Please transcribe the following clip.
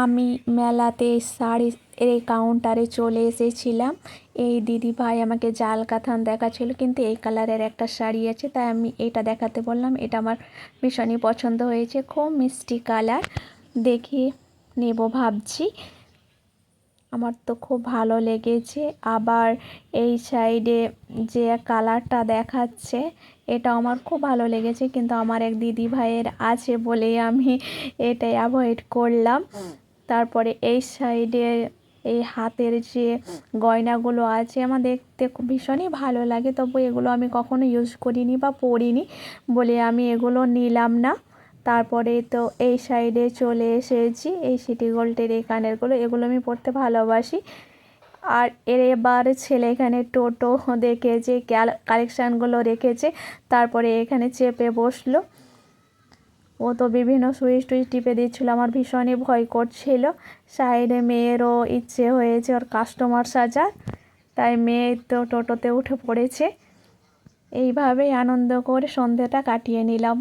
আমি মেলাতে শাড়ির এই কাউন্টারে চলে এসেছিলাম। এই দিদি ভাই আমাকে জাল কাতান দেখাচ্ছিল, কিন্তু এই কালারের একটা শাড়ি আছে, তাই আমি এটা দেখাতে বললাম। এটা আমার ভীষণই পছন্দ হয়েছে, খুব মিষ্টি কালার, দেখি নেব ভাবছি। আমার তো খুব ভালো লেগেছে। আবার এই সাইডে যে কালারটা দেখাচ্ছে এটা আমার খুব ভালো লেগেছে, কিন্তু আমার এক দিদি ভাইয়ের আছে বলেই আমি এটা অ্যাভয়েড করলাম। তারপরে এই সাইডে এই হাতের যে গয়নাগুলো আছে আমার দেখতে খুব ভীষণই ভালো লাগে, তবু এগুলো আমি কখনো ইউজ করিনি বা পরিনি বলে আমি এগুলো নিলাম না। তারপরে তো এই সাইডে চলে এসেছি, এই সিটি গোল্ডের এই কানেরগুলো, এগুলো আমি পরতে ভালোবাসি। আর এবার ছেলে এখানে টোটো দেখেছে, কালেকশানগুলো রেখেছে, তারপরে এখানে চেপে বসলো। ও তো বিভিন্ন সুইচ টুইচ টিপে দিচ্ছিলো, আমার ভীষণই ভয় করছিল। সাইডে মেয়েরও ইচ্ছে হয়েছে ওর কাস্টমার সাজার, তাই মেয়ে তো টোটোতে উঠে পড়েছে। এইভাবেই আনন্দ করে সন্ধ্যেটা কাটিয়ে নিলাম।